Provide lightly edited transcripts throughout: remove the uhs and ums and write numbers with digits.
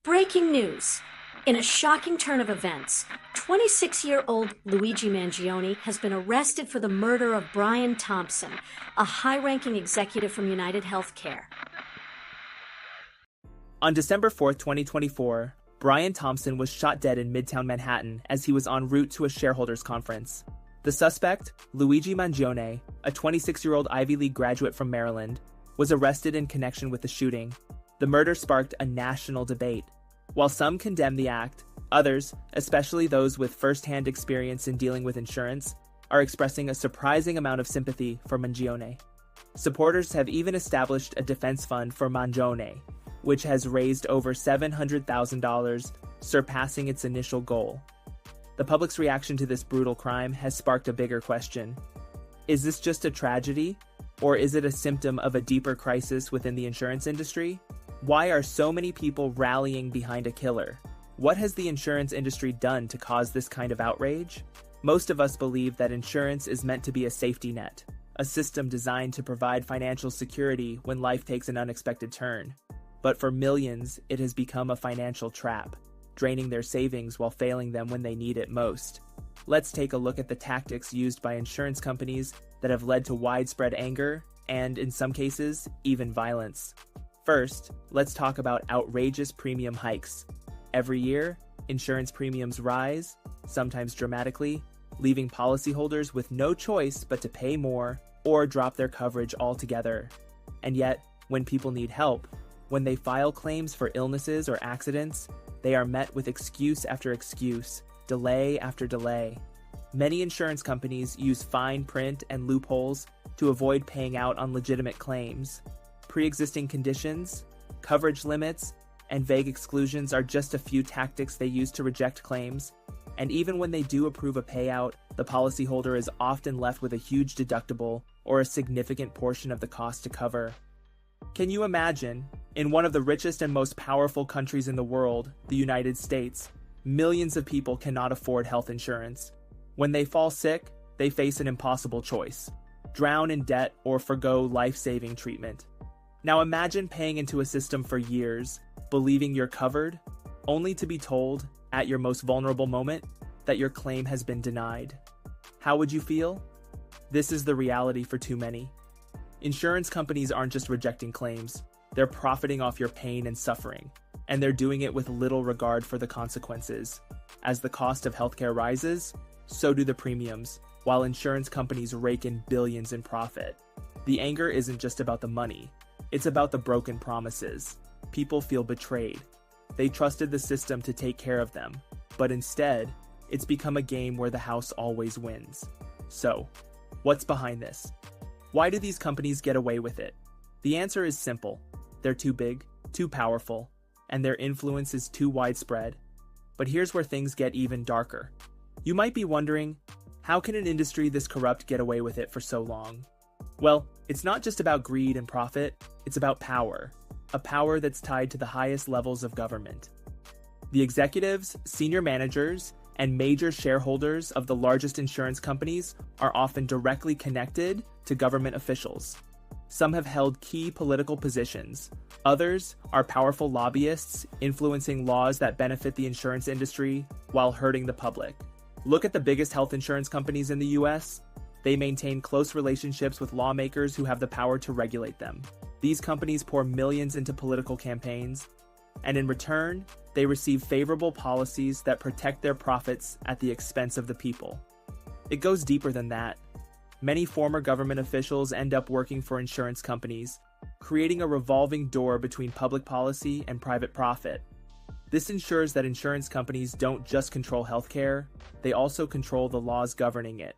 Breaking news. In a shocking turn of events, 26-year-old Luigi Mangione has been arrested for the murder of Brian Thompson, a high-ranking executive from United Healthcare. On December 4, 2024, Brian Thompson was shot dead in Midtown Manhattan as he was en route to a shareholders conference. The suspect, Luigi Mangione, a 26-year-old Ivy League graduate from Maryland, was arrested in connection with the shooting. The murder sparked a national debate. While some condemn the act, others, especially those with first-hand experience in dealing with insurance, are expressing a surprising amount of sympathy for Mangione. Supporters have even established a defense fund for Mangione, which has raised over $700,000, surpassing its initial goal. The public's reaction to this brutal crime has sparked a bigger question. Is this just a tragedy, or is it a symptom of a deeper crisis within the insurance industry? Why are so many people rallying behind a killer? What has the insurance industry done to cause this kind of outrage? Most of us believe that insurance is meant to be a safety net, a system designed to provide financial security when life takes an unexpected turn. But for millions, it has become a financial trap, draining their savings while failing them when they need it most. Let's take a look at the tactics used by insurance companies that have led to widespread anger and, in some cases, even violence. First, let's talk about outrageous premium hikes. Every year, insurance premiums rise, sometimes dramatically, leaving policyholders with no choice but to pay more or drop their coverage altogether. And yet, when people need help, when they file claims for illnesses or accidents, they are met with excuse after excuse, delay after delay. Many insurance companies use fine print and loopholes to avoid paying out on legitimate claims. Pre-existing conditions, coverage limits, and vague exclusions are just a few tactics they use to reject claims, and even when they do approve a payout, the policyholder is often left with a huge deductible or a significant portion of the cost to cover. Can you imagine, in one of the richest and most powerful countries in the world, the United States, millions of people cannot afford health insurance. When they fall sick, they face an impossible choice: drown in debt or forgo life-saving treatment. Now imagine paying into a system for years, believing you're covered, only to be told, at your most vulnerable moment, that your claim has been denied. How would you feel? This is the reality for too many. Insurance companies aren't just rejecting claims, they're profiting off your pain and suffering, and they're doing it with little regard for the consequences. As the cost of healthcare rises, so do the premiums, while insurance companies rake in billions in profit. The anger isn't just about the money. It's about the broken promises. People feel betrayed. They trusted the system to take care of them, but instead, it's become a game where the house always wins. So, what's behind this? Why do these companies get away with it? The answer is simple. They're too big, too powerful, and their influence is too widespread. But here's where things get even darker. You might be wondering, how can an industry this corrupt get away with it for so long? Well, it's not just about greed and profit, it's about power. A power that's tied to the highest levels of government. The executives, senior managers, and major shareholders of the largest insurance companies are often directly connected to government officials. Some have held key political positions. Others are powerful lobbyists influencing laws that benefit the insurance industry while hurting the public. Look at the biggest health insurance companies in the US. They maintain close relationships with lawmakers who have the power to regulate them. These companies pour millions into political campaigns, and in return, they receive favorable policies that protect their profits at the expense of the people. It goes deeper than that. Many former government officials end up working for insurance companies, creating a revolving door between public policy and private profit. This ensures that insurance companies don't just control healthcare, they also control the laws governing it.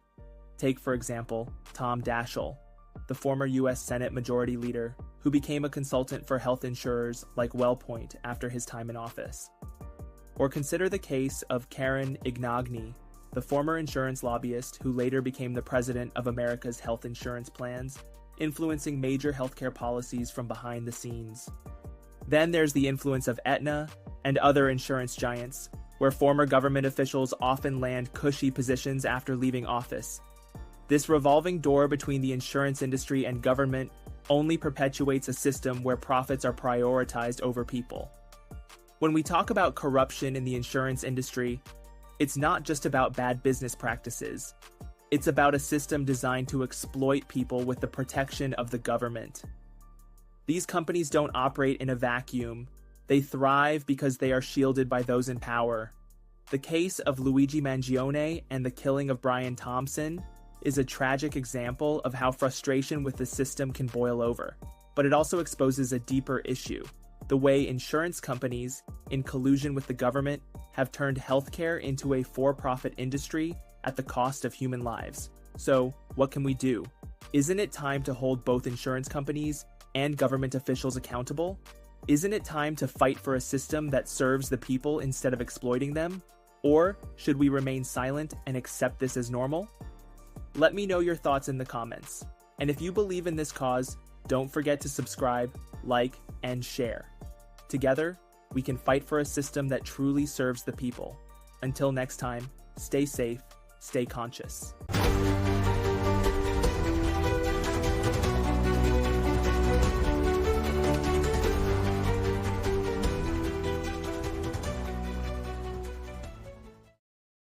Take, for example, Tom Daschle, the former U.S. Senate Majority Leader, who became a consultant for health insurers like WellPoint after his time in office. Or consider the case of Karen Ignagni, the former insurance lobbyist who later became the president of America's health insurance plans, influencing major healthcare policies from behind the scenes. Then there's the influence of Aetna and other insurance giants, where former government officials often land cushy positions after leaving office. This revolving door between the insurance industry and government only perpetuates a system where profits are prioritized over people. When we talk about corruption in the insurance industry, it's not just about bad business practices. It's about a system designed to exploit people with the protection of the government. These companies don't operate in a vacuum. They thrive because they are shielded by those in power. The case of Luigi Mangione and the killing of Brian Thompson is a tragic example of how frustration with the system can boil over. But it also exposes a deeper issue: the way insurance companies, in collusion with the government, have turned healthcare into a for-profit industry at the cost of human lives. So, what can we do? Isn't it time to hold both insurance companies and government officials accountable? Isn't it time to fight for a system that serves the people instead of exploiting them? Or should we remain silent and accept this as normal? Let me know your thoughts in the comments. And if you believe in this cause, don't forget to subscribe, like, and share. Together, we can fight for a system that truly serves the people. Until next time, stay safe, stay conscious.